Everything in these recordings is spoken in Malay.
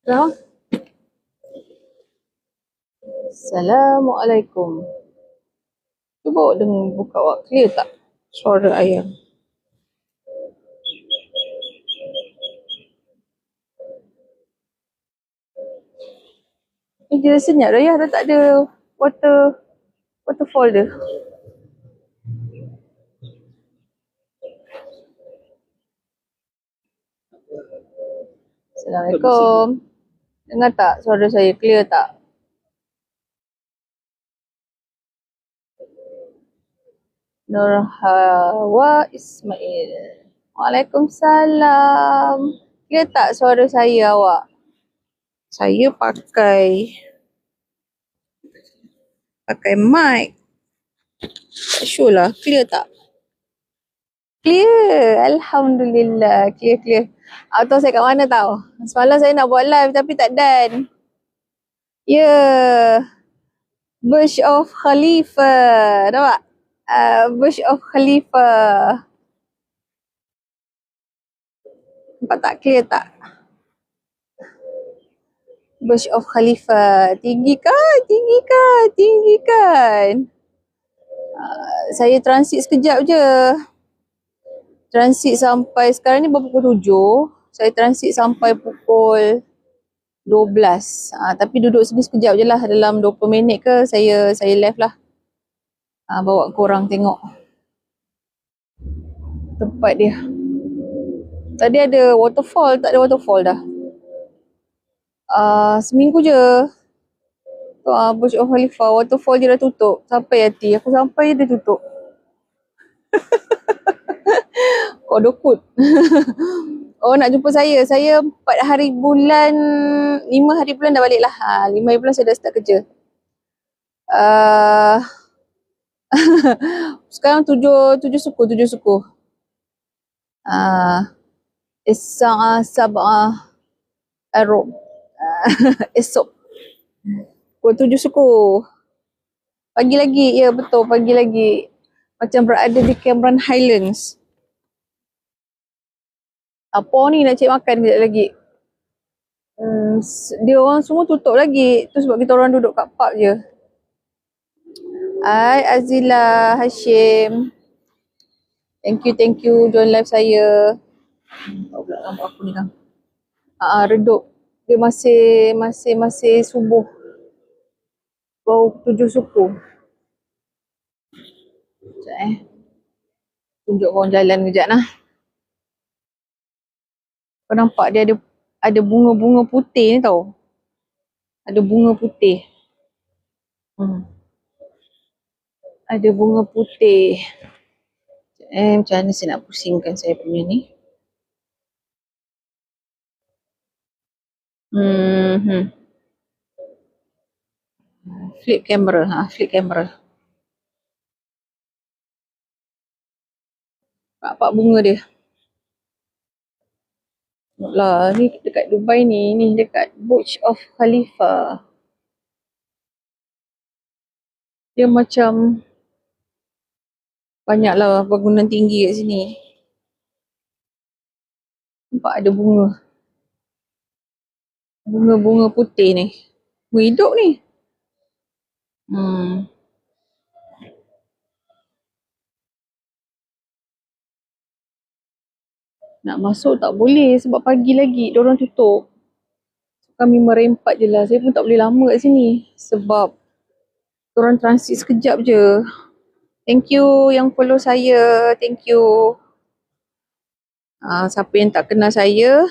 Nah. Assalamualaikum. Cuba dengan buka awak clear tak suara ayam? Ni dia senyap dah ya, dah tak ada waterfall dia. Assalamualaikum. Dengar tak suara saya clear tak? Nurhawa Ismail. Waalaikumsalam. Clear tak suara saya awak? Saya pakai mic. Tak sure lah, clear tak? Clear, Alhamdulillah, clear. Awak tahu saya kat mana tahu? Semalam saya nak buat live tapi tak done. Ya, Burj of Khalifa, nampak? Burj of Khalifa. Nampak tak, clear tak? Burj of Khalifa, tinggi kan? Saya transit sekejap je. Transit sampai sekarang ni baru pukul 7. Saya transit sampai pukul 12. Tapi duduk sini sekejap je lah. Dalam 20 minit ke saya left lah. Bawa korang tengok tempat dia. Tadi ada waterfall, tak ada waterfall dah. Seminggu je. Burj of Khalifa, waterfall dia dah tutup. Sampai hati. Aku sampai dia tutup. Kodokut. Oh, nak jumpa saya. Saya 5 hari bulan dah balik lah. 5 hari bulan saya dah start kerja. Sekarang 7 suku. Isa'a sab'a Arab. Esok. Pukul 7 suku. Pagi lagi. Ya, betul. Pagi lagi. Macam berada di Cameron Highlands. Apa ni nak cari makan kejap lagi. Dia orang semua tutup lagi. Tu sebab kita orang duduk kat park je. Hai Azila, Hashim. Thank you join live saya. Nampak aku ni kan. Redup. Dia masih subuh. Bau 7 suku. Sekejap tunjuk korang jalan kejap lah. Kau nampak dia ada bunga-bunga putih ni tau. Ada bunga putih. Ada bunga putih. Macam mana saya nak pusingkan saya punya ni. Flip camera. Nampak bunga dia. Lah, ni dekat Dubai ni dekat Burj of Khalifa. Dia macam banyaklah bangunan tinggi kat sini. Nampak ada bunga. Bunga-bunga putih ni. Bunga hidup ni. Nak masuk tak boleh sebab pagi lagi diorang tutup. Kami merempat je lah. Saya pun tak boleh lama kat sini sebab diorang transit sekejap je. Thank you yang follow saya. Thank you. Siapa yang tak kenal saya?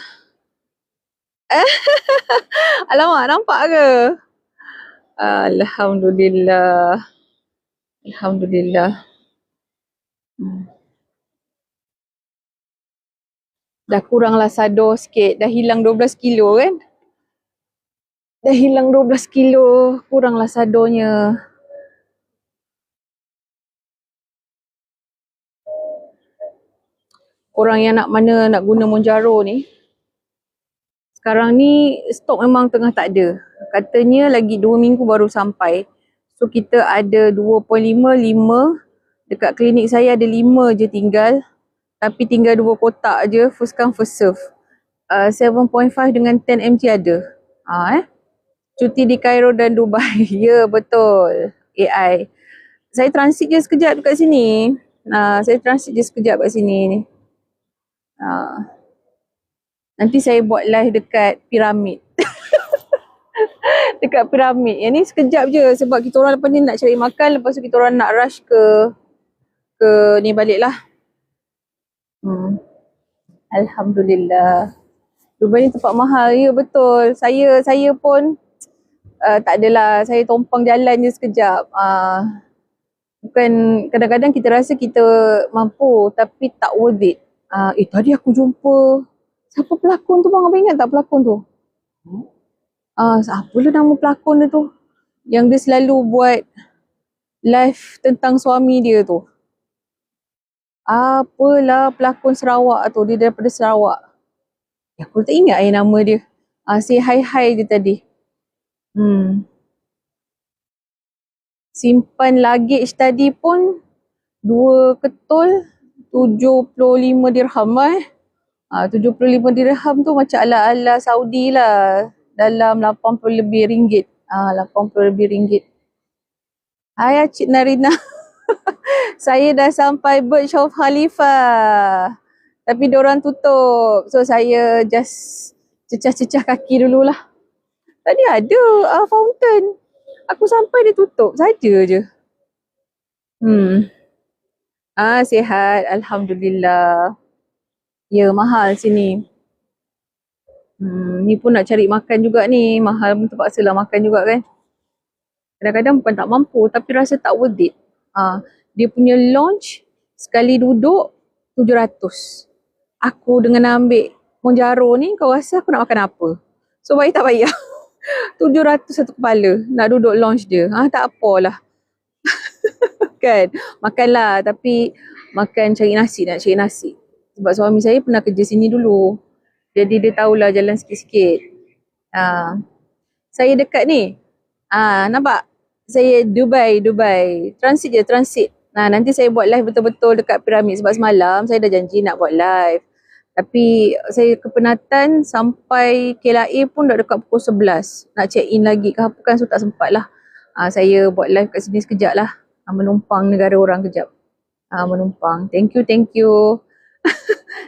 Alamak, nampak ke? Alhamdulillah. Dah kuranglah sadar sikit. Dah hilang 12 kilo kan? Kuranglah sadarnya. Korang yang nak guna Monjaro ni, sekarang ni stok memang tengah tak ada. Katanya lagi 2 minggu baru sampai. So kita ada 2.5 dekat klinik saya ada 5 je tinggal. Tapi tinggal 2 kotak je, first come first serve. 7.5 dengan 10 mg ada. Cuti di Cairo dan Dubai. Ya, betul. AI. Saya transit je sekejap kat sini. Saya transit je sekejap kat sini ni. Nanti saya buat live dekat piramid. Dekat piramid. Yang ni sekejap je sebab kita orang lepas ni nak cari makan, lepas tu kita orang nak rush ke ni balik lah. Alhamdulillah. Dubai ni tempat mahal. Ya, betul. Saya pun tak adalah. Saya tumpang jalan je sekejap. Bukan, kadang-kadang kita rasa kita mampu tapi tak worth it. Tadi aku jumpa siapa pelakon tu bang? Abang ingat tak pelakon tu? Apalah nama pelakon dia tu? Yang dia selalu buat live tentang suami dia tu. Apalah pelakon Sarawak tu, dia daripada Sarawak. Aku tak ingat nama dia. Say hi dia tadi. Simpan luggage tadi pun 2 ketul 75 dirham 75 dirham tu macam ala-ala Saudi lah. Dalam 80 lebih ringgit. 80 lebih ringgit. Hai Cik Narina. Saya dah sampai Burj Khalifa. Tapi diorang tutup. So saya just cecah-cecah kaki dululah. Tadi ada fountain. Aku sampai dia tutup saja je. Sihat. Alhamdulillah. Ya, mahal sini. Ni pun nak cari makan juga ni. Mahal pun terpaksa lah makan juga kan. Kadang-kadang bukan tak mampu tapi rasa tak worth it. Dia punya launch sekali duduk 700. Aku dengan ambil Monjaro ni, kau rasa aku nak makan apa? So baik tak payah. 700 satu kepala nak duduk launch dia. Tak apalah. Kan? Makanlah tapi makan cari nasi, nak cari nasi. Sebab suami saya pernah kerja sini dulu. Jadi dia tahulah jalan sikit-sikit. Saya dekat ni. Nampak? Saya Dubai. Transit je, transit. Nanti saya buat live betul-betul dekat piramid sebab semalam saya dah janji nak buat live. Tapi saya kepenatan sampai KLIA pun dah dekat pukul 11. Nak check in lagi ke apa kan, so tak sempat lah. Saya buat live kat sini sekejap lah. Menumpang negara orang kejap. Menumpang. Thank you.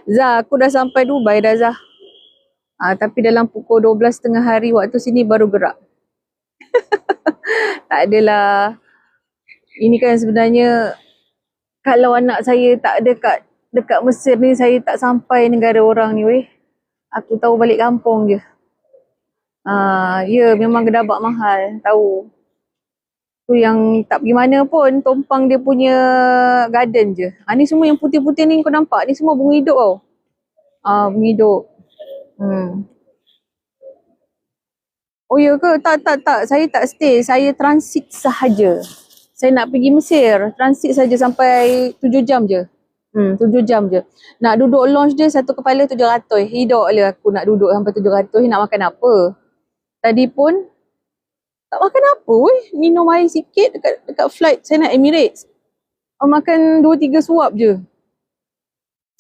Zah, aku dah sampai Dubai dah Zah. Tapi dalam pukul 12.30 hari waktu sini baru gerak. Tak adalah. Ini kan sebenarnya kalau anak saya tak ada dekat Mesir ni, saya tak sampai negara orang ni weh. Aku tahu balik kampung je. Ya, memang gedabak mahal, tahu. Tu yang tak pergi mana pun, tumpang dia punya garden je. Ni semua yang putih-putih ni kau nampak, ni semua bunga hidup tau. Bunga hidup. Oh ya ke? Tak. Saya tak stay. Saya transit sahaja. Saya nak pergi Mesir. Transit saja sampai 7 jam je. 7 jam je. Nak duduk launch dia satu kepala 700. Hidup lah aku nak duduk sampai 700. Nak makan apa? Tadi pun tak makan apa weh. Minum air sikit dekat flight. Saya nak Emirates. Makan 2-3 suap je.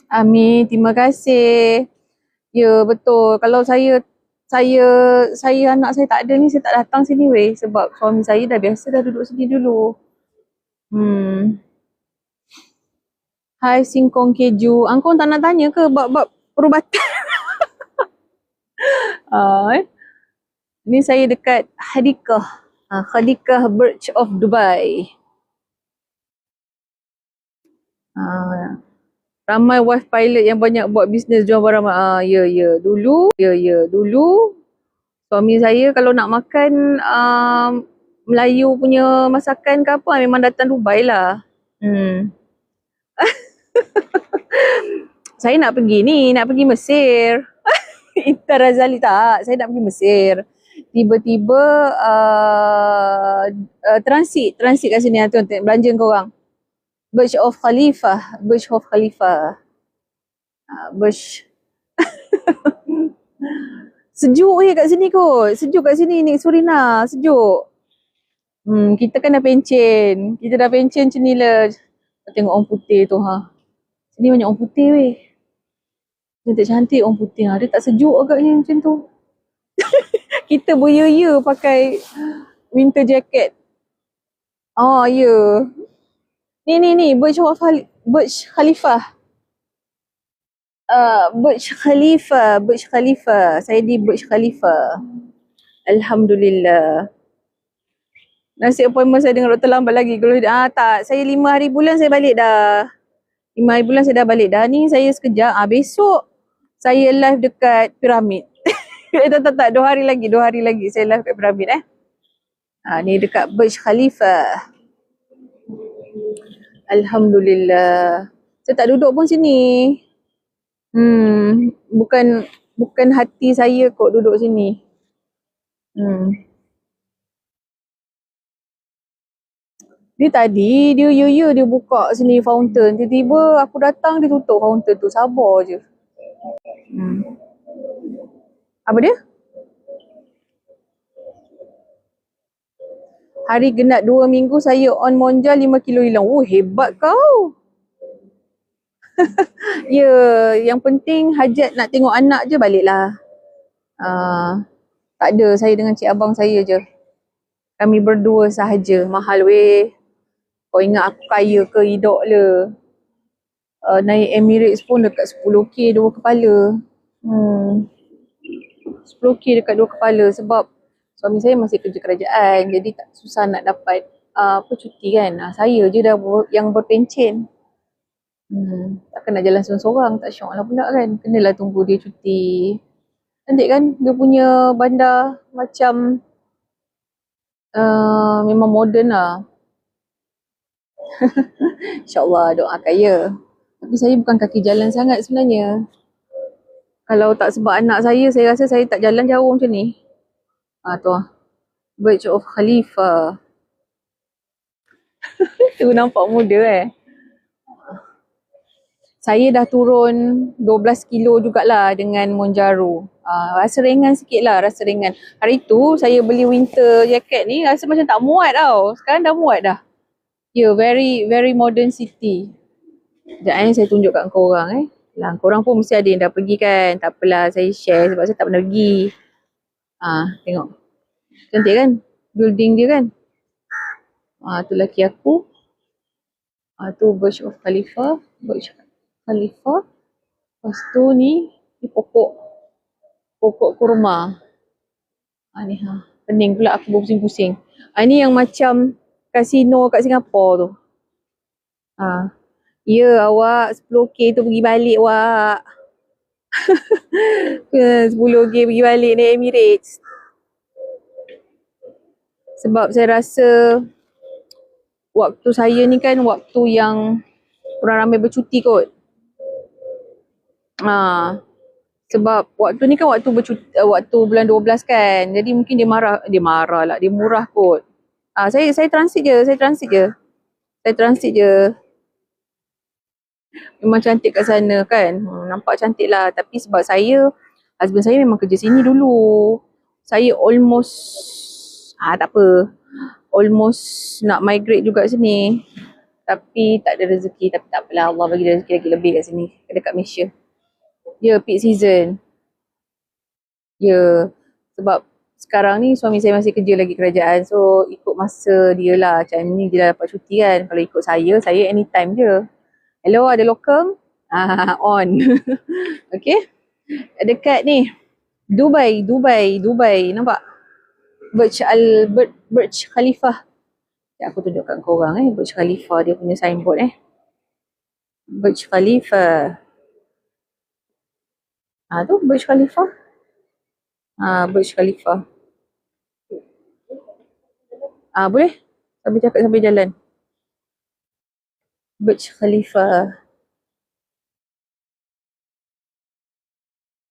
Amin. Terima kasih. Ya betul. Kalau saya anak saya tak ada ni, saya tak datang sini weh. Sebab suami saya dah biasa dah duduk sini dulu. Hai Singkong Keju. Angkong tak nak tanya ke bab perubatan? Ni saya dekat Hadikah. Hadikah Burj of Dubai. Ramai wife pilot yang banyak buat bisnes jual barang. Ya. Dulu suami saya kalau nak makan Melayu punya masakan ke apa, memang datang Dubai lah. Saya nak pergi Mesir. Intan Razali tak, saya nak pergi Mesir. Tiba-tiba transit kat sini, tengok belanja korang. Burj Khalifa. Sejuk kat sini kot. Sejuk kat sini ni Surina, sejuk. Kita kan dah pencen. Macam ni lah. Tengok orang putih tu Sini banyak orang putih weh. Cantik-cantik orang putih. Dia tak sejuk agaknya macam tu. Kita berya-ya pakai winter jacket. Oh, ya. Ni, Burj Khalifah. Burj Khalifa. Saya di Burj Khalifa. Alhamdulillah. Nasib appointment saya dengan doktor lambat lagi. Kalau tak, saya 5 hari bulan saya balik dah. 5 hari bulan saya dah balik dah. Ni saya sekejap. Besok saya live dekat piramid. tak, 2 hari lagi saya live dekat piramid ni dekat Burj Khalifa. Alhamdulillah. Saya tak duduk pun sini. Bukan hati saya kok duduk sini. Dia tadi, dia buka sini fountain. Tiba-tiba aku datang, dia tutup fountain tu. Sabar je. Apa dia? Hari genap 2 minggu saya on Monja 5 kilo hilang. Hebat kau. Ya, yang penting hajat nak tengok anak je baliklah. Tak ada, saya dengan cik abang saya je. Kami berdua sahaja. Mahal weh. Kau ingat aku kaya ke hidup le. Naik Emirates pun dekat 10k 2 kepala. 10k dekat 2 kepala sebab suami saya masih kerja kerajaan. Jadi tak susah nak dapat cuti kan. Saya je dah yang berpencen. Takkan nak jalan seorang-seorang. Tak syok lah pula kan. Kenalah tunggu dia cuti. Cantik kan? Dia punya bandar macam memang moden lah. InsyaAllah doa kaya. Tapi saya bukan kaki jalan sangat sebenarnya. Kalau tak sebab anak saya rasa saya tak jalan jauh macam ni. Tu lah. Burj of Khalifa. Tu nampak muda Saya dah turun 12 kilo jugalah dengan Monjaro. Rasa ringan sikit lah, rasa ringan. Hari tu saya beli winter jacket ni rasa macam tak muat tau. Sekarang dah muat dah. Very, very modern city. Sekejap saya tunjuk kat korang korang pun mesti ada yang dah pergi kan. Tak apalah, saya share sebab saya tak pernah pergi. Tengok. Cantik kan? Building dia kan? Tu laki aku. Tu Burj of Khalifa. Burj Khalifa. Lepas tu ni pokok kurma. Ni pening pula aku berpusing-pusing. Ni yang macam kasino kat Singapura tu. Ya awak 10k tu pergi balik awak. 10k pergi balik naik Emirates. Sebab saya rasa waktu saya ni kan waktu yang kurang ramai bercuti kot. Sebab waktu ni kan waktu bulan 12 kan. Jadi mungkin dia marah lah. Dia murah kot. Saya transit je. Memang cantik kat sana kan. Nampak cantik lah. Tapi sebab husband saya memang kerja sini dulu. Saya almost tak apa. Almost nak migrate juga sini. Tapi tak ada rezeki. Tapi tak apalah, Allah bagi rezeki lagi lebih kat sini. Dekat Malaysia. Peak season. Sebab sekarang ni suami saya masih kerja lagi kerajaan. So ikut masa dia lah. Macam ni dia dah dapat cuti kan. Kalau ikut saya anytime je. Hello, ada lokum? On. Okay. Dekat ni. Dubai. Nampak? Burj Khalifah. Aku tunjukkan korang Burj Khalifah dia punya signboard Burj Khalifah. Tu Burj Khalifah. Burj Khalifah. Boleh? Sambil cakap sambil jalan. Burj Khalifah.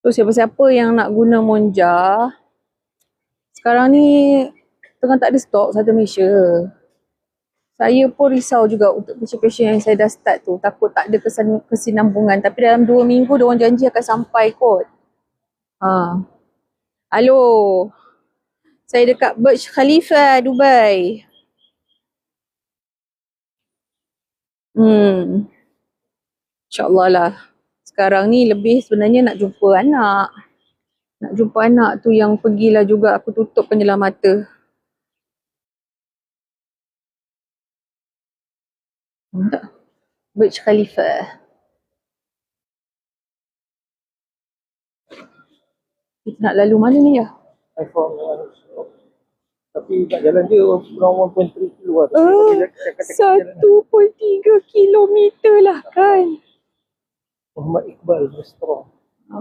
So siapa-siapa yang nak guna Monja, sekarang ni tengah tak ada stok satu Malaysia. Saya pun risau juga untuk patient-patient yang saya dah start tu. Takut tak ada kesinambungan. Tapi dalam 2 minggu diorang janji akan sampai kot. Halo. Saya dekat Burj Khalifa, Dubai. InsyaAllah lah. Sekarang ni lebih sebenarnya nak jumpa anak. Nak jumpa anak tu yang pergilah juga aku tutupkan je lah mata. Tak. Burj Khalifa. Kita nak lalu mana ni ya? Tapi kat jalan dia around 1.3 kilo lah. 1.3 kilometer lah kan. Muhammad Iqbal Restoran.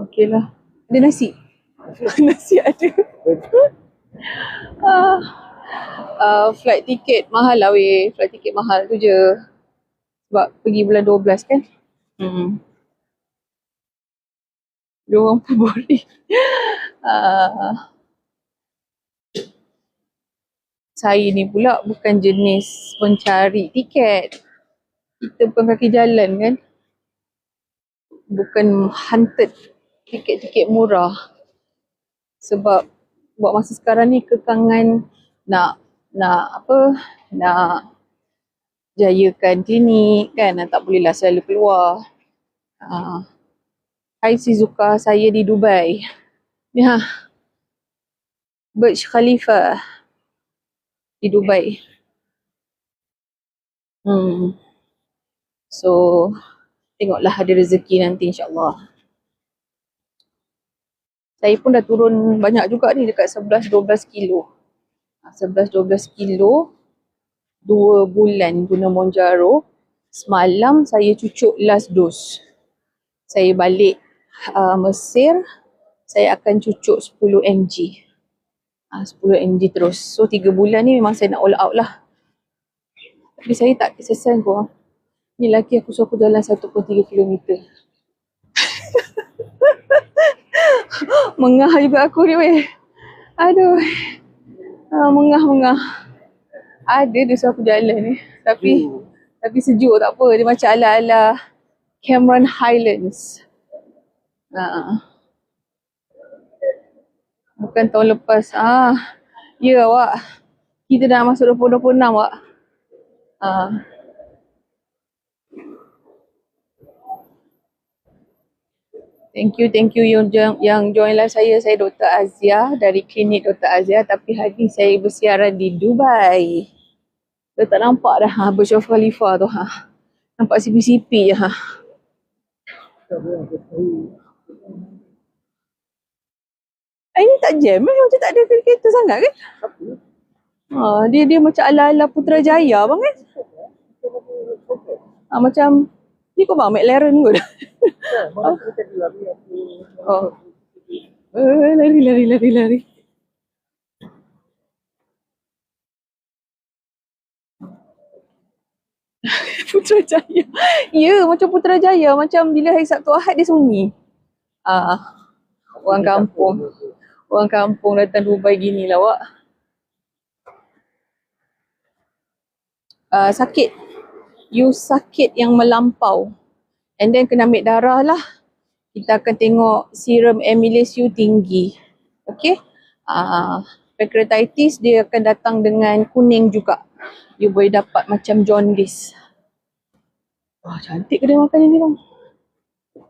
Okey lah. Ada nasi? Nasi ada. Flight tiket mahal lah weh. Flight tiket mahal tu je. Sebab pergi bulan 12 kan. Dia orang pun boring. Saya ni pula bukan jenis pencari tiket. Kita bukan kaki jalan kan. Bukan hunted tiket-tiket murah. Sebab buat masa sekarang ni kekangan nak jayakan klinik kan. Tak bolehlah selalu keluar. Hai Shizuka, saya di Dubai. Ya. Burj Khalifa di Dubai. So tengoklah ada rezeki nanti insyaAllah. Saya pun dah turun banyak juga ni, dekat 11-12 kilo. 11-12 kilo 2 bulan guna Monjaro. Semalam saya cucuk last dose. Saya balik Mesir, saya akan cucuk 10 mg. 10 mg terus. So 3 bulan ni memang saya nak all out lah. Tapi saya tak kesesan korang. Ni laki aku suruh aku jalan 1.3 km. Mengah juga aku ni weh. Aduh. Mengah. Ada dia suruh aku jalan ni. Tapi sejuk tak apa. Dia macam ala-ala Cameron Highlands. Bukan tahun lepas. Ya awak. Kita dah masuk 2026 awak. Thank you yang join live saya. Saya Dr. Azia dari klinik Dr. Azia. Tapi hari ni saya bersiaran di Dubai. Dah tak nampak dah Burj Khalifa tu. Nampak sipi-sipi je. Ini tak jam macam tak ada kereta sangat kan? Dia macam ala-ala Putrajaya bang kan? Macam ni kau bang McLaren kot. Lari. Putrajaya. Ya, macam Putrajaya. Macam bila hari Sabtu Ahad dia sunyi. Orang kampung datang Dubai gini lah awak. Sakit. You sakit yang melampau. And then kena ambil darah lah. Kita akan tengok serum amylase you tinggi. Okay. Pancreatitis dia akan datang dengan kuning juga. You boleh dapat macam jaundice. Wah, cantik kedai makan ni bang.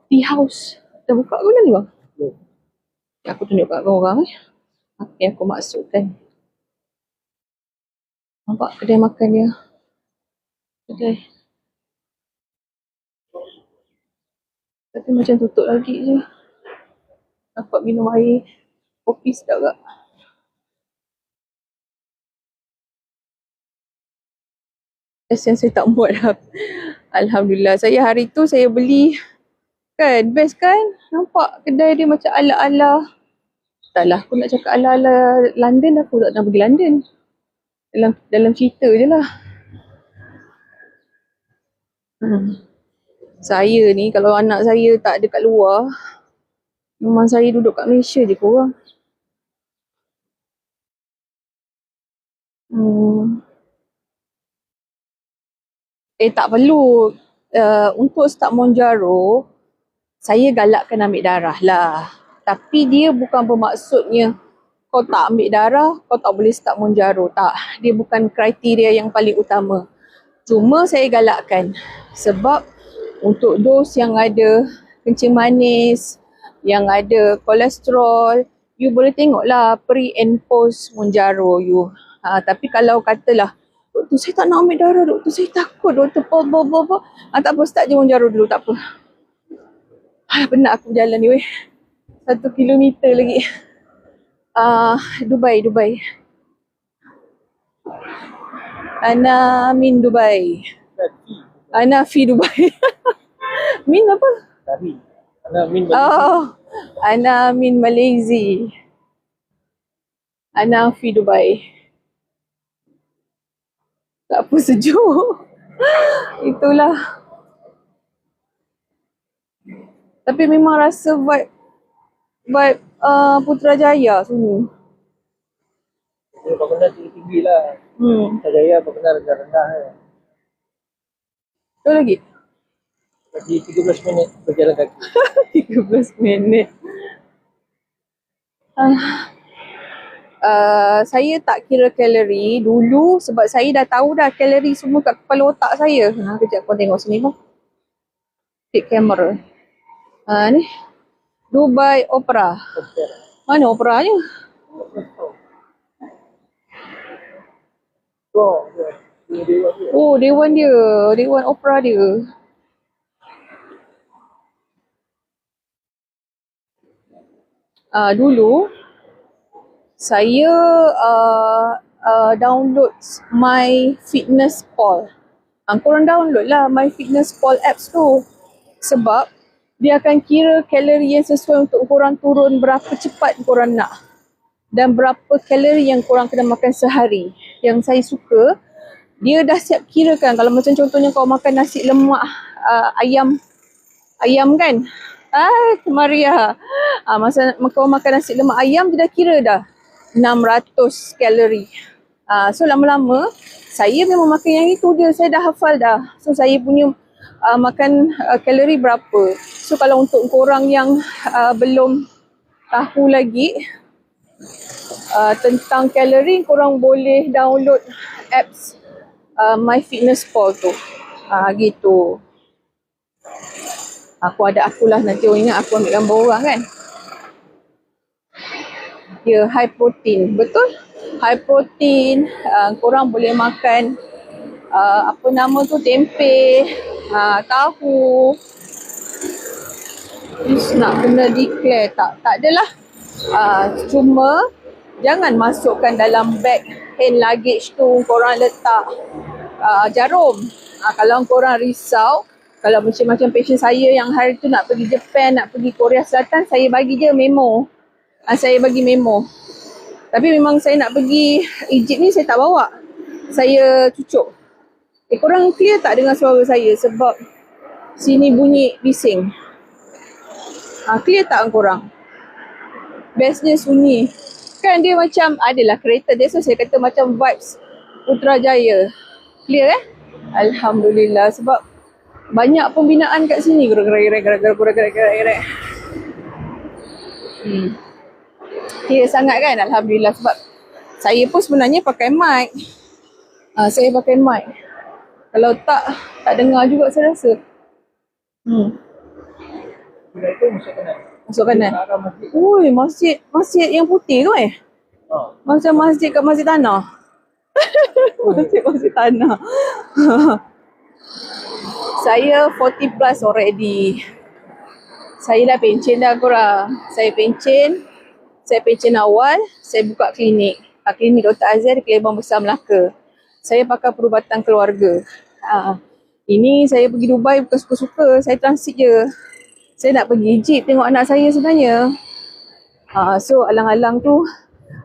Tea house. Dah buka ke ni bang? Aku tunjuk kat korang Okay, aku masukkan. Nampak kedai makan dia. Kedai. Tapi macam tutup lagi je. Dapat minum air. Kopi sedap tak? Yang saya tak buat dah. Alhamdulillah. Saya hari tu saya beli. Kan? Best kan? Nampak kedai dia macam ala-ala. Taklah aku nak cakap ala-ala London. Aku tak nak pergi London. Dalam cerita je lah. Saya ni kalau anak saya tak ada kat luar, memang saya duduk kat Malaysia je korang. Tak perlu. Untuk start Monjaro, saya galakkan ambil darah lah. Tapi dia bukan bermaksudnya kau tak ambil darah, kau tak boleh start Monjaro. Tak. Dia bukan kriteria yang paling utama. Cuma saya galakkan. Sebab untuk dos yang ada kencing manis, yang ada kolesterol, you boleh tengok lah pre and post Monjaro you. Tapi kalau katalah, doktor saya tak nak ambil darah, doktor saya takut, doktor apa. Tak apa, start je Monjaro dulu, tak apa. Penat aku berjalan ni weh. 1 kilometer lagi. Dubai. Ana min Dubai. Ana fi Dubai. Min apa? Dari. Ana min Ana min Malaysia. Ana fi Dubai. Tak apa, sejuk. Itulah. Tapi memang rasa vibe Putrajaya sini. Dia bangunan tinggi lah. Putrajaya bangunan rendah-rendah. Betul lagi? Lagi 13 minit berjalan kaki. 13 minit. Saya tak kira kalori dulu sebab saya dah tahu dah kalori semua kat kepala otak saya. Kejap kau tengok sini pun. Take camera. Ni. Dubai Opera. Mana operanya? Oh, dewan dia. Dewan opera dia. Dulu saya download My Fitness Pal. Korang download lah My Fitness Pal apps tu. Sebab dia akan kira kalori yang sesuai untuk korang turun berapa cepat korang nak. Dan berapa kalori yang korang kena makan sehari. Yang saya suka, dia dah siap kira kan. Kalau macam contohnya kau makan nasi lemak ayam kan. Maria. Masa kau makan nasi lemak ayam, dia dah kira dah 600 kalori. So lama-lama, saya memang makan yang itu dia. Saya dah hafal dah. So saya punya makan kalori berapa. So kalau untuk korang yang belum tahu lagi tentang kalori, korang boleh download apps MyFitnessPal tu. Gitu. Akulah nanti orang ingat aku ambil gambar orang kan. Ya, high protein. Betul? High protein. Korang boleh makan apa nama tu, tempe, tahu. Ish, nak kena declare tak adalah. Cuma jangan masukkan dalam bag hand luggage tu korang letak jarum. Kalau korang risau, kalau macam patient saya yang hari tu nak pergi Japan, nak pergi Korea Selatan, saya bagi je memo. Saya bagi memo. Tapi memang saya nak pergi Egypt ni saya tak bawa. Saya cucuk. Korang clear tak dengar suara saya sebab sini bunyi bising? Clear tak korang? Bestnya sunyi. Kan dia macam adalah kereta. That's why saya kata macam vibes Putrajaya. Clear Alhamdulillah. Sebab banyak pembinaan kat sini. Gerak-gerak. Clear sangat kan? Alhamdulillah. Sebab saya pun sebenarnya pakai mic. Saya pakai mic. Kalau tak dengar juga saya rasa. Masuk kanan. Ui, masjid yang putih tu Macam masjid kat Masjid Tanah. Masjid Tanah. Saya 40 plus already. Saya dah pencen dah korang. Saya pencen awal, saya buka klinik. Klinik Dr. Azhar di Kelebang Besar Melaka. Saya pakai perubatan keluarga. Ini saya pergi Dubai bukan suka-suka, saya transit je. Saya nak pergi Egypt tengok anak saya sebenarnya. So alang-alang tu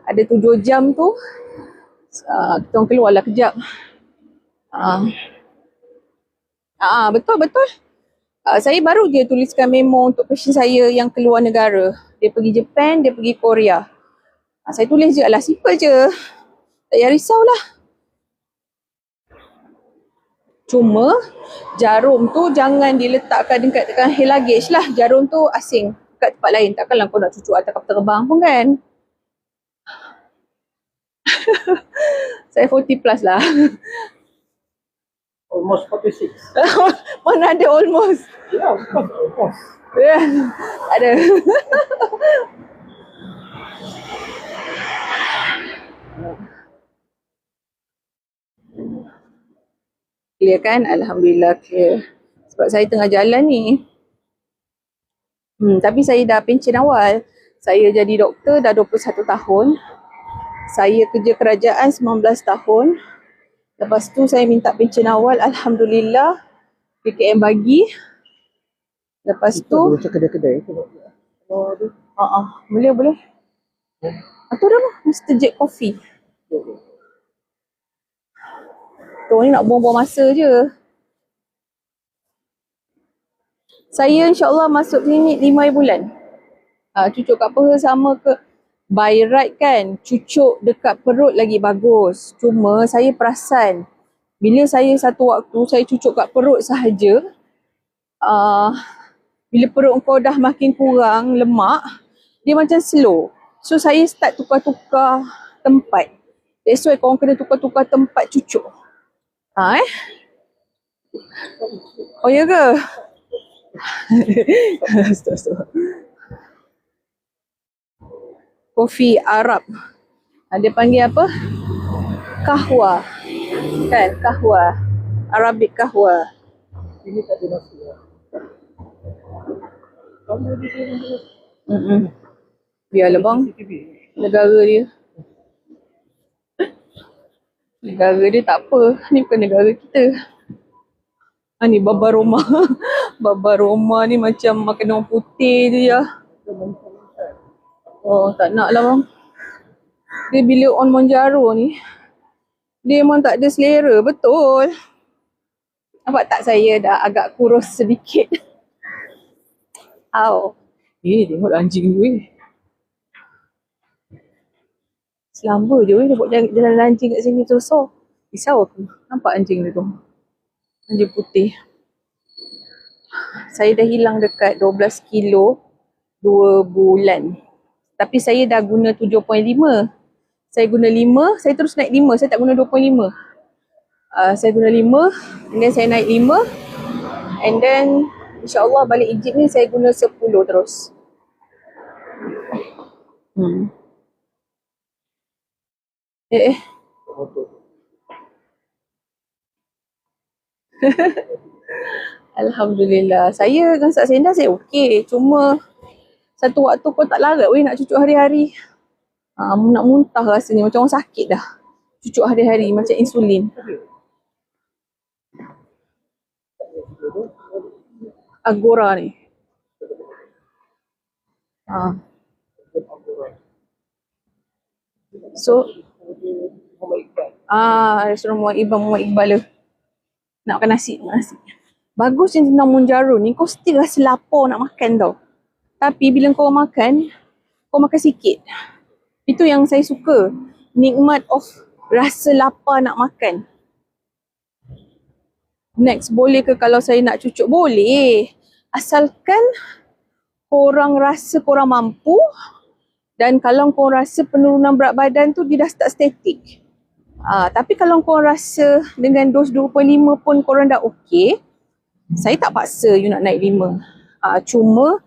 ada 7 jam tu. Kita orang keluarlah kejap. Betul. Saya baru je tuliskan memo untuk pasien saya yang keluar negara. Dia pergi Japan, dia pergi Korea. Saya tulis je, alah simple je. Tak payah risaulah. Cuma jarum tu jangan diletakkan dekat hand luggage lah. Jarum tu asing kat tempat lain. Takkanlah kau nak cucuk atas kapal terbang pun kan. Saya 40 plus lah. Almost 46. Mana ada almost. Ya, almost. Ada. Clear kan? Alhamdulillah clear. Sebab saya tengah jalan ni. Tapi saya dah pencen awal. Saya jadi doktor dah 21 tahun. Saya kerja kerajaan 19 tahun. Lepas tu saya minta pencen awal. Alhamdulillah. KKM bagi. Lepas tu. Macam kedai-kedai. Boleh. Atau dah Mr. Jack Coffee. Tu ni nak buang-buang masa je. Saya insyaAllah masuk klinik 5 bulan. Cucuk kat peha sama ke by right kan, cucuk dekat perut lagi bagus. Cuma saya perasan bila saya satu waktu saya cucuk kat perut sahaja, bila perut kau dah makin kurang lemak, dia macam slow. So saya start tukar-tukar tempat. That's why korang kena tukar-tukar tempat cucuk. Oh ya ke? Stop. Kopi Arab. Dia panggil apa? Kahwa. Kan? Kahwa. Arabic kahwa. Ini tak ada nasi lah. Kamu ada Biarlah bang. CCTV. Negara dia. Negara dia tak apa. Ni bukan negara kita. Ni Baba Roma. Baba Roma ni macam makan orang putih je ya. Oh, tak nak lah bang. Dia bila on Monjaro ni, dia memang tak ada selera. Betul. Nampak tak saya dah agak kurus sedikit. Au. Tengok anjing tu Selamba je dia buat jalan anjing kat sini tu. So, risau aku. Nampak anjing dia tu. Anjing putih. Saya dah hilang dekat 12 kilo 2 bulan. Tapi saya dah guna 7.5. Saya guna 5, saya terus naik 5. Saya tak guna 2.5. Saya guna 5, and then saya naik 5. And then insyaAllah balik Egypt ni saya guna 10 terus. Alhamdulillah. Saya dengan Sak Senda saya okey. Cuma satu waktu pun tak larat nak cucuk hari-hari. Nak muntah rasanya. Macam orang sakit dah. Cucuk hari-hari macam insulin. Agora ni. So, restoran Muhammad Iqbal tu. Nak makan nasi. Bagus yang tentang Monjaro ni, kau still rasa lapar nak makan tau. Tapi bila kau makan sikit. Itu yang saya suka. Nikmat of rasa lapar nak makan. Next, boleh ke kalau saya nak cucuk? Boleh. Asalkan korang rasa korang mampu dan kalau korang rasa penurunan berat badan tu dia dah start statik. Tapi kalau korang rasa dengan dos 2.5 pun korang dah okey, saya tak paksa you nak naik 5. Cuma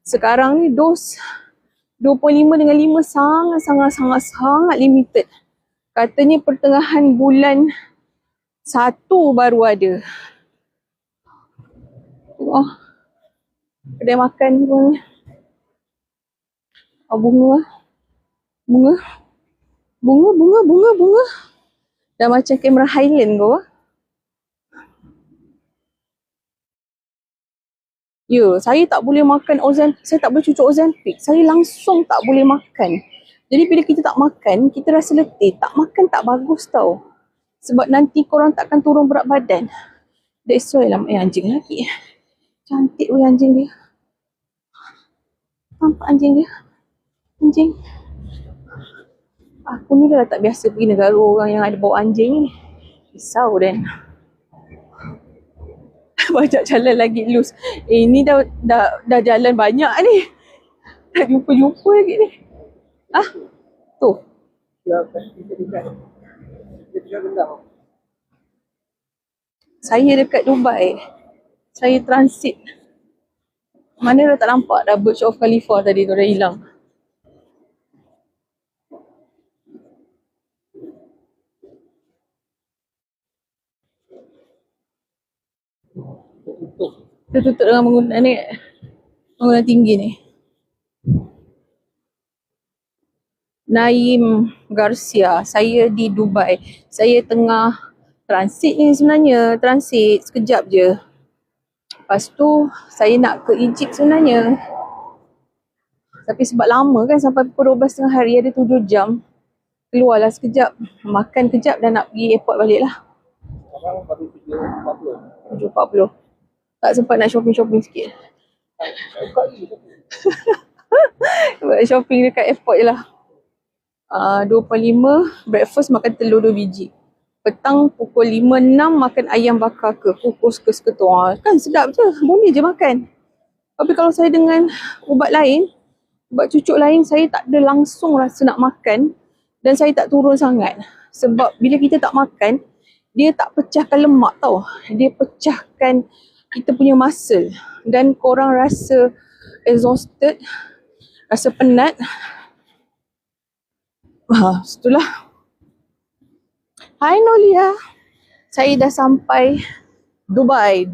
sekarang ni dos 2.5 dengan 5 sangat limited. Katanya pertengahan bulan 1 baru ada. Kedai makan pun. Bunga. Dah macam kamera Highland kau. Ya, saya tak boleh makan Ozempic. Saya tak boleh cucuk Ozempic. Saya langsung tak boleh makan. Jadi bila kita tak makan, kita rasa letih. Tak makan tak bagus tau. Sebab nanti korang takkan turun berat badan. That's why lah. Anjing lagi. Cantik anjing dia. Nampak anjing dia. Anjing. Aku ni dah tak biasa pergi negara orang yang ada bawa anjing ni. Risau Dan. Banyak jalan lagi loose. Ni dah jalan banyak ni. Dah jumpa lagi ni. Tu. Saya dekat Dubai. Saya transit. Mana dah tak nampak dah Burj of Khalifa tadi tu dah hilang. Kita tutup dengan bangunan ni. Bangunan tinggi ni. Naim Garcia. Saya di Dubai. Saya tengah transit ni sebenarnya. Transit sekejap je. Lepas tu saya nak ke Egypt sebenarnya. Tapi sebab lama kan sampai pukul 12 tengah hari ada 7 jam. Keluarlah sekejap. Makan kejap dan nak pergi airport balik lah. Sekarang baru 7.40. 7.40. Tak sempat nak shopping-shopping sikit. Shopping dekat airport je lah. 2.5 breakfast makan telur 2 biji. Petang pukul 5.6 makan ayam bakar ke kukus ke seketul. Kan sedap je. Boleh je makan. Tapi kalau saya dengan ubat lain, ubat cucuk lain, saya tak ada langsung rasa nak makan. Dan saya tak turun sangat. Sebab bila kita tak makan, dia tak pecahkan lemak tau. Dia pecahkan kita punya muscle. Dan korang rasa exhausted, rasa penat. Itulah. Hai Nolia. Saya dah sampai Dubai.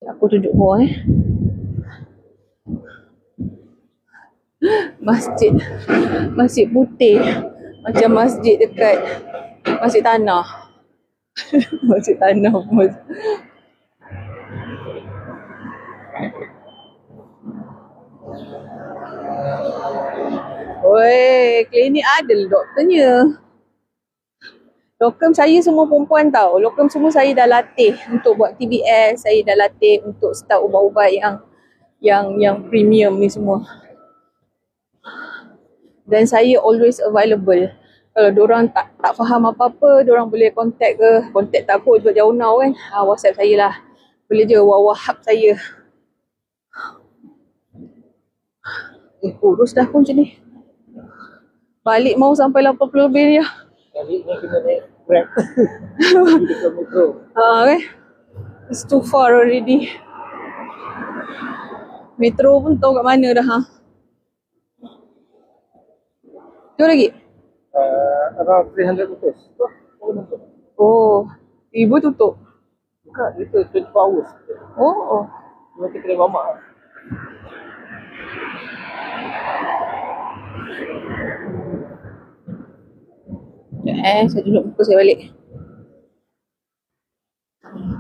Aku tunjuk bawah Masjid putih. Macam masjid dekat Masjid Tanah. Masjid Tanah. Weh, klinik ada doktornya. Lokum saya semua perempuan tau. Lokum semua saya dah latih untuk buat TBS. Saya dah latih untuk start ubat-ubat yang premium ni semua. Dan saya always available. Kalau diorang tak faham apa-apa, diorang boleh contact takut sebab jauh now kan. WhatsApp saya lah. Boleh je wahab saya. Kurus dah pun macam ni. Balik mau sampai 80 lebih ni lah. Balik ni kena naik Grab. Dekat metro. Okay. It's too far already. Metro pun tahu kat mana dah. Jauh lagi? Around 300 meters. Oh, ibu tutup. Bukan, itu 24 hours. Oh. Cuma kita kena mamak. Saya duduk buku saya balik.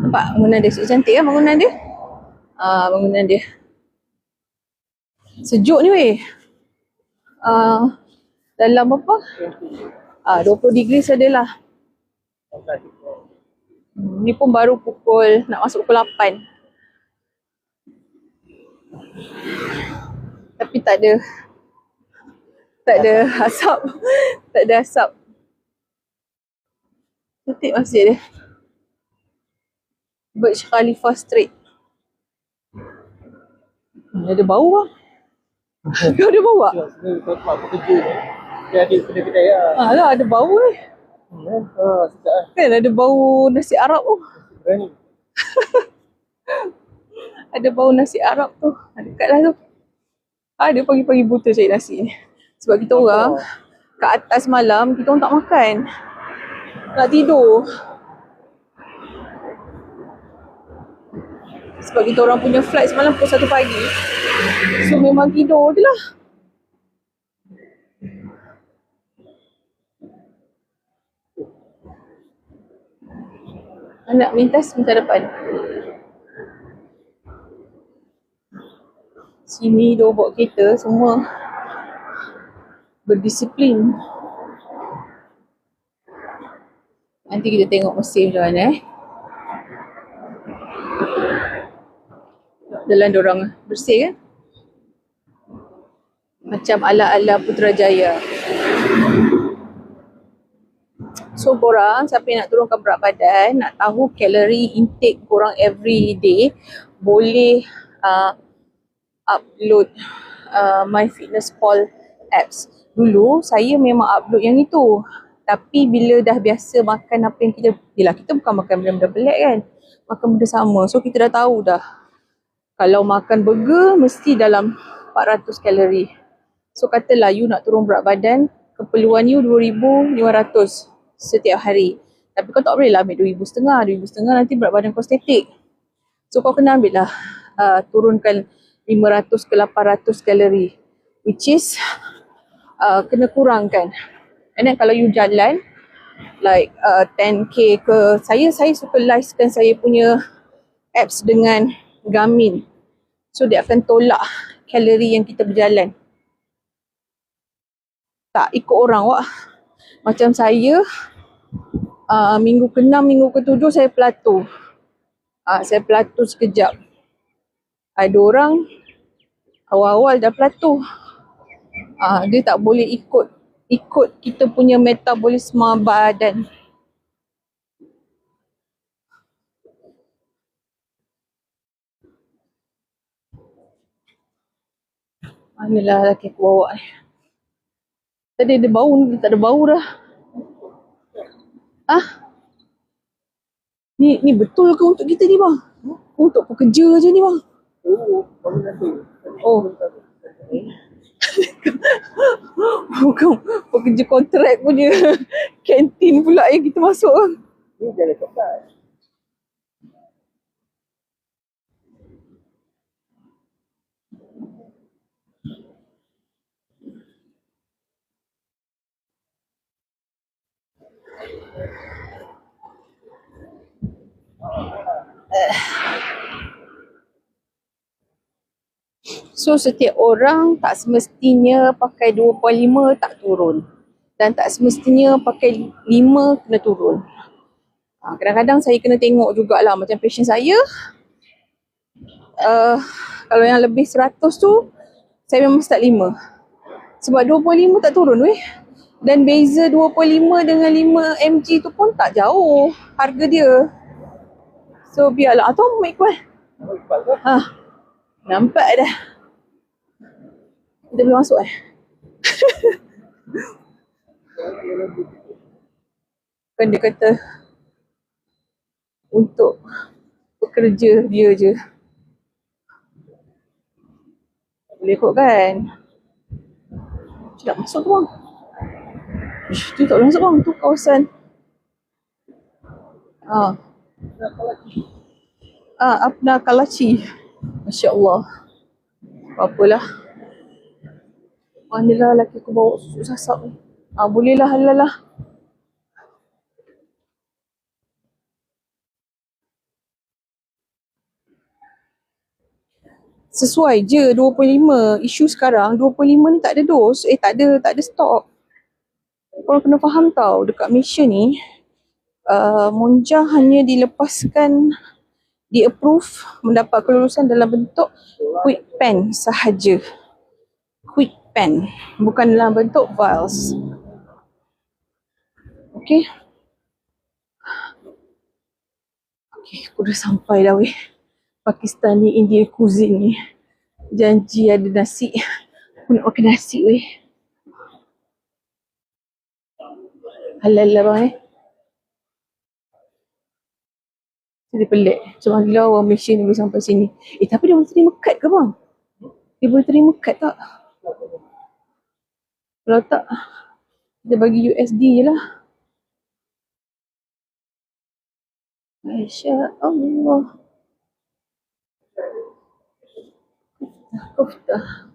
Nampak bangunan dia cantik kan bangunan dia? Bangunan dia. Sejuk ni weh. Dalam berapa? 20 degrees adalah. Ni pun baru nak masuk pukul 8. Tapi tak ada asap. Tak ada asap. Cantik masjid dia. Burj Khalifa Street. Ada bau lah. Kau ada bau tak? Sebenarnya kau tempat bekerja ni. Dia ada kedai-kedai lah. Lah ada bau ni. Sedap lah. Kan ada bau nasi Arab tu. Berani. Ada bau nasi Arab tu. Dekat lah tu. Ada pagi-pagi buta cari nasi ni. Sebab kita orang kat atas malam, kita orang tak makan. Nak tidur. Sebab kita orang punya flight semalam pukul 1 pagi. So memang tidur je lah. Nak mintas depan. Sini dia bawa kereta semua berdisiplin. Nanti kita tengok mesin macam mana Jalan diorang bersih kan. Macam ala-ala Putrajaya. So korang siapa yang nak turunkan berat badan, nak tahu kalori intake korang every day, boleh upload MyFitnessPal apps. Dulu saya memang upload yang itu. Tapi bila dah biasa makan apa yang kita bukan makan benda-benda pelik kan. Makan benda sama. So kita dah tahu dah. Kalau makan burger mesti dalam 400 kalori. So katalah you nak turun berat badan, keperluan you 2,500 setiap hari. Tapi kau tak boleh lah ambil 2,500. 2,500 nanti berat badan kau statik. So kau kena ambil lah turunkan 500 ke 800 kalori, which is kena kurangkan. And then kalau you jalan like 10k ke, saya suka livekan saya punya apps dengan Garmin. So dia akan tolak kalori yang kita berjalan. Tak ikut orang wak. Macam saya minggu ke-6, minggu ke-7 saya plateau. Saya plateau sekejap. Ada orang awal-awal dah plateau. Dia tak boleh ikut kita punya metabolisme badan. Manalah lelaki aku bawa ni. Tadi ada bau ni, tak ada bau dah. Ni betul ke untuk kita ni bang? Untuk pekerja je ni bang? Oh. Bukan pekerja kontrak punya kantin pula yang kita masuk. Ni jangan cakap. So setiap orang tak semestinya pakai 2.5 tak turun. Dan tak semestinya pakai 5 kena turun. Kadang-kadang saya kena tengok jugalah macam pasien saya. Kalau yang lebih 100 tu, saya memang start 5. Sebab 2.5 tak turun weh. Dan beza 2.5 dengan 5 mg tu pun tak jauh harga dia. So biarlah. Atau Mak Iqbal. Nampak dah. Kita boleh masuk Kan dia kata untuk pekerja dia je. Boleh kot kan? Tak masuk tu bang. Tu tak boleh masuk bang. Tu kawasan Apna Kalachi. Masya Allah. Apalah. Manalah lelaki aku bawa susu sasak ni. Bolehlah halal lah. Sesuai je 2.5. Isu sekarang 2.5 ni tak ada dos. Tak ada stok. Korang kena faham tau. Dekat Malaysia ni Monja hanya dilepaskan, di-approve mendapat kelulusan dalam bentuk quick pen sahaja. Quick pen. Bukan dalam bentuk vials. Okay, aku dah sampai dah weh. Pakistani Indian cuisine ni. Janji ada nasi. Aku nak makan nasi weh. Halal lah bang Jadi pelik. Macam mana orang Malaysia ni boleh sampai sini. Tapi dia boleh terima kad ke bang? Dia boleh terima kad tak? Kalau tak, kita bagi USD je lah. Masya Allah. Kuftah.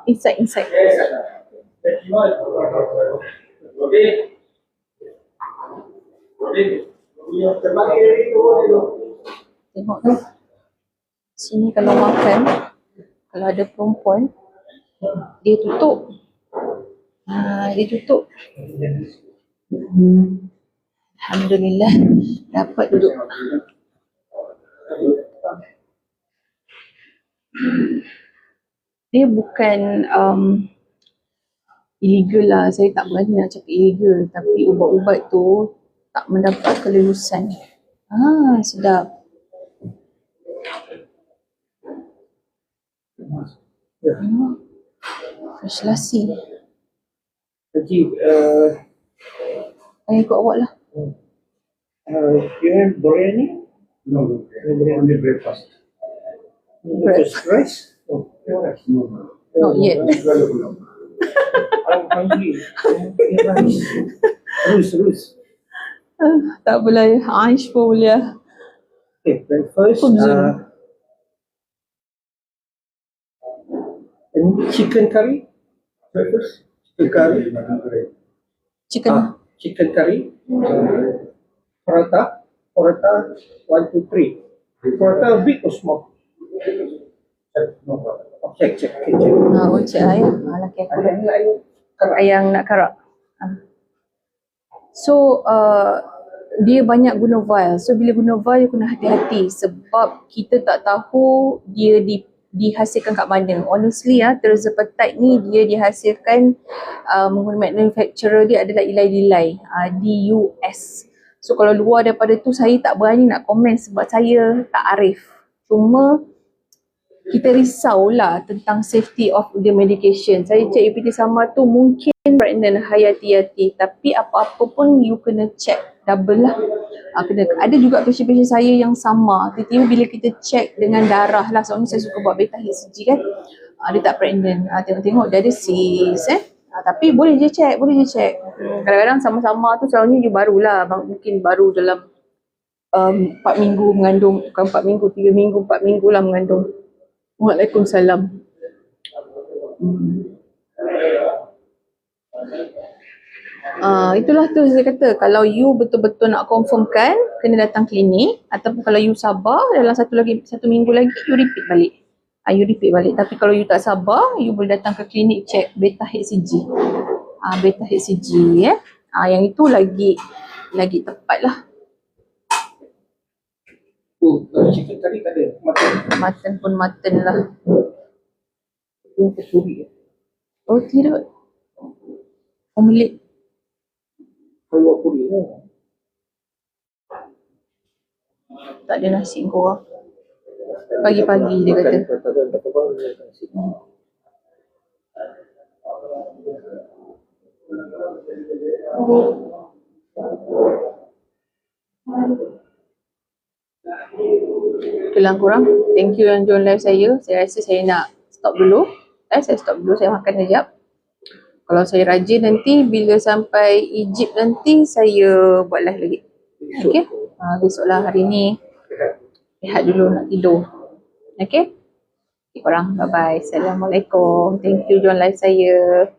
Inside. Tengok tu. Sini kalau makan, kalau ada perempuan, dia tutup. Dia tutup. Alhamdulillah dapat duduk. Dia bukan illegal lah. Saya tak berani nak cakap illegal. Tapi ubat-ubat tu tak mendapat kelulusan. Sedap. Selasi. Haji, Ikut awak lah. you have biryani? No, only breakfast. Breakfast rice? No, rice. Not yet. I'm hungry. Rice. Tak apalah, Aish pun boleh lah. Okay, breakfast. Pun Zoom. And chicken curry? Breakfast? Chicken curry? Chicken. Chicken curry. Paratha. 1, 2, 3. Paratha big or small? Check. Cik ayah. Laki aku dah. Yang nak karak. So, dia banyak guna vial. So, bila guna vial, dia kena hati-hati. Sebab kita tak tahu dia dihasilkan kat mana. Honestly, Tirzepatide ni dia dihasilkan menggunakan manufacturer dia adalah Eli Lilly di US. So, kalau luar daripada tu, saya tak berani nak komen sebab saya tak arif. Cuma, kita risaulah tentang safety of the medication. Saya cek UPT Sama tu mungkin pregnant, hati-hati. Tapi apa-apa pun you kena check double lah. Ada juga patient-patient saya yang sama. Tiba-tiba bila kita check dengan darah lah. Soalnya saya suka buat beta HCG kan. Dia tak pregnant. Tengok-tengok dia ada cyst tapi boleh je check. Kadang-kadang sama-sama tu selalunya you barulah. Mungkin baru dalam 4 minggu mengandung. Bukan 4 minggu, 3 minggu, 4 minggu lah mengandung. Waalaikumsalam. Itulah tu saya kata, kalau you betul-betul nak confirmkan, kena datang klinik. Ataupun kalau you sabar, dalam satu minggu lagi you repeat balik. Tapi kalau you tak sabar, you boleh datang ke klinik check beta HCG. Beta HCG yang itu lagi tepat lah. Chicken curry tak ada? Mutton lah. Yang kesuri. Oh tidak. Omelet. Kalau puri. Tak ada nasi goreng. Pagi-pagi dia kata. Itulah kurang. Thank you yang join live saya. Saya rasa saya nak stop dulu. Saya stop dulu. Saya makan sekejap. Kalau saya rajin nanti, bila sampai Egypt nanti, saya buat live lagi. Okay? Besoklah hari ni. Rehat dulu, nak tidur. Okay? Korang, bye-bye. Assalamualaikum. Thank you join live saya.